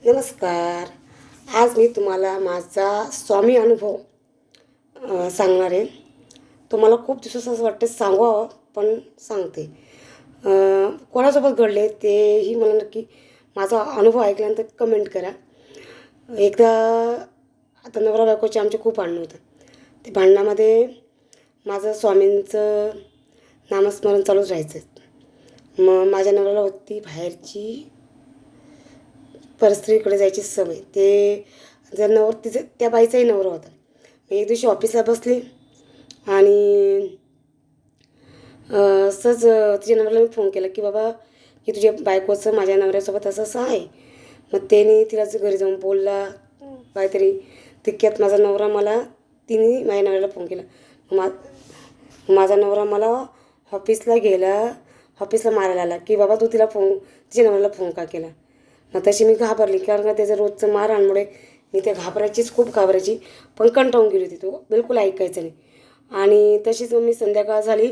नमस्कार. आज मी तुम्हाला माझा स्वामी अनुभव सांगणार आहे. तो मला खूप दिवसाचं असं वाटतं सांगावं, पण सांगते. कोणासोबत घडले तेही मला नक्की माझा अनुभव ऐकल्यानंतर कमेंट करा. एकदा आता नवरा बायकोचे आमचे खूप भांडणं होतं. ते भांडणामध्ये माझं स्वामींचं नामस्मरण चालूच राहायचं. मग माझ्या नवऱ्याला होती बाहेरची परस्त्रीकडे जायची सवय. ते जर तिचं त्या बाईचाही नवरा होता. मी एक दिवशी ऑफिसला बसली आणि असंच तिच्या नवऱ्याला मी फोन केला की बाबा की तुझ्या बायकोचं माझ्या नवऱ्यासोबत असं असं आहे. मग त्याने तिला घरी जाऊन बोलला काहीतरी. तितक्यात माझा नवरा मला तिने माझ्या नवऱ्याला फोन केला. माझा नवरा मला ऑफिसला मारायला आला की बाबा तू तिच्या नवऱ्याला फोन का केला. मग तशी मी घाबरली, कारण का त्याचं रोजचं मारहाणमुळे मी त्या खूप घाबरायची. पण कंटाळून गेली होती, तो बिलकुल ऐकायचं नाही. आणि तशीच मग मी संध्याकाळ झाली,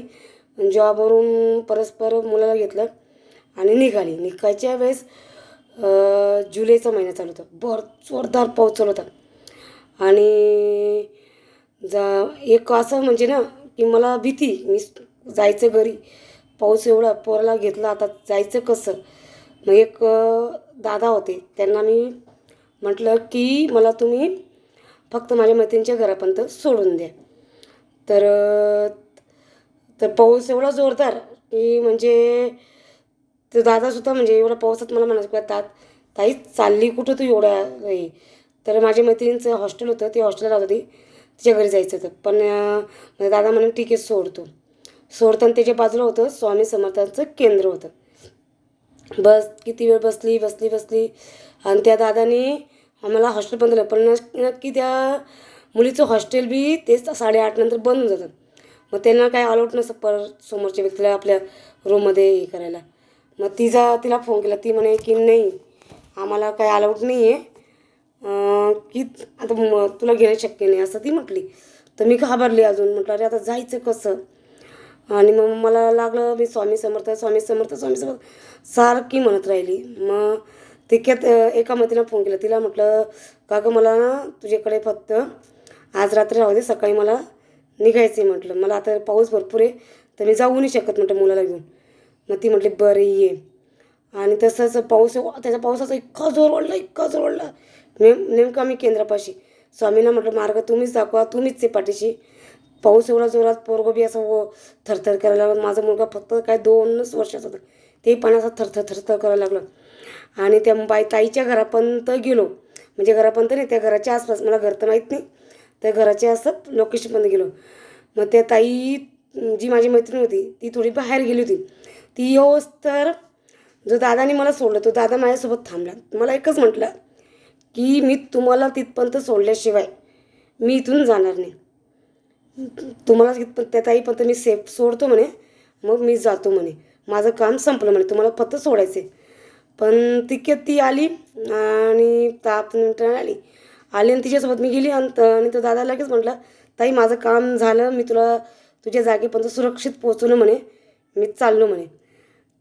जॉबवरून परस्पर मुलाला घेतलं आणि निघायच्या वेळेस जुलैचा महिना चालू होता. जोरदार पाऊस चालू होता. आणि एक असं म्हणजे ना की मला भीती, मी जायचं घरी, पाऊस एवढा, पोराला घेतला, आता जायचं कसं. मग एक दादा होते, त्यांना मी म्हटलं की मला तुम्ही फक्त माझ्या मैत्रिणीच्या घरापर्यंत सोडून द्या. तर तर पाऊस एवढा जोरदार की म्हणजे तो दादासुद्धा म्हणजे एवढ्या पावसात मला म्हणायचं ताई चालली कुठं तू एवढ्या हे. तर माझ्या मैत्रिणीचं हॉस्टेल होतं, ते हॉस्टेलला राहत होती, तिच्या घरी जायचं होतं. पण दादा म्हणे ठीक आहे सोडताना त्याच्या बाजूला होतं स्वामी समर्थांचं केंद्र होतं. बस किती वेळ बसली आणि त्या दादाने आम्हाला हॉस्टेल बंद झालं. पण नक्की त्या मुलीचं हॉस्टेल बी तेच 8:30 नंतर बंद होऊन जातं. मग त्यांना काय अलाउड नसतं समोरच्या व्यक्तीला आपल्या रूममध्ये हे करायला. मग तिला फोन केला, ती म्हणे की नाही आम्हाला काय अलाउड नाही आहे, की आता तुला घेणं शक्य नाही असं ती म्हटली. तर मी घाबरली अजून. म्हटलं अरे आता जायचं कसं. आणि मग मला लागलं, मी स्वामी समर्थ सारखी म्हणत राहिली. मग तितक्यात एका मैत्रिणीला फोन केला. तिला म्हटलं का गं मला ना तुझ्याकडे फक्त आज रात्री राहू दे, सकाळी मला निघायचं आहे. म्हटलं मला आता पाऊस भरपूर आहे, तर मी जाऊ नाही शकत म्हटलं मुलाला घेऊन. मग ती म्हटली बरं ये. आणि तसंच त्याच्या पावसाचा इतका जोर वाढला. नेमका मी केंद्रापाशी स्वामींना म्हटलं मार्ग तुम्हीच दाखवा, तुम्हीच ते पाठीशी. पाऊस एवढा जोरात, पोरगं बी असं थरथर करायला लागलं. माझा मुलगा फक्त काय 2च वर्षाचा होता, ते पण असं थरथर करायला लागलं. आणि त्या ताईच्या घरापर्यंत गेलो, म्हणजे घरापर्यंत नाही, त्या घराच्या आसपास, मला घर तर माहीत नाही, त्या घराच्या असं लोकेशनपर्यंत गेलो. मग त्या ताई जी माझी मैत्रीण होती ती थोडी बाहेर गेली होती. ती येऊस तर जो दादाने मला सोडलं, तो दादा माझ्यासोबत थांबला. मला एकच म्हटलं की मी तुम्हाला तिथपर्यंत सोडल्याशिवाय मी इथून जाणार नाही. तुम्हाला त्या ताईपर्यंत मी सोडतो म्हणे, मग मी जातो म्हणे, माझं काम संपलं म्हणे, तुम्हाला फक्त सोडायचे. पण तितक्यात ती आली आणि 10 मिनिटांनी आली आणि तिच्यासोबत मी गेली. आणि तो दादा लगेच म्हटलं ताई माझं काम झालं, मी तुला तुझ्या जागेपर्यंत सुरक्षित पोचवलं म्हणे, मी चाललो म्हणे.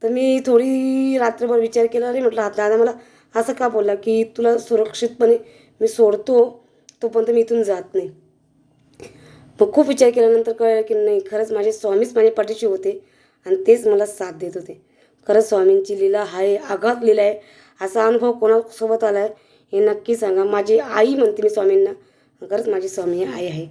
तर मी थोडी रात्रभर विचार केला. आणि म्हटलं दादा मला असं का बोलला की तुला सुरक्षितपणे मी सोडतो, तोपर्यंत मी इथून जात नाही. मग खूप विचार केल्यानंतर कळलं की नाही, खरंच माझे स्वामीच माझ्या पाठीशी होते आणि तेच मला साथ देत होते. खरंच स्वामींची लीला आहे, आघात लीला आहे. असा अनुभव कोणासोबत आला आहे हे नक्की सांगा. माझी आई म्हणते मी स्वामींना, खरंच माझी स्वामी आई आहे.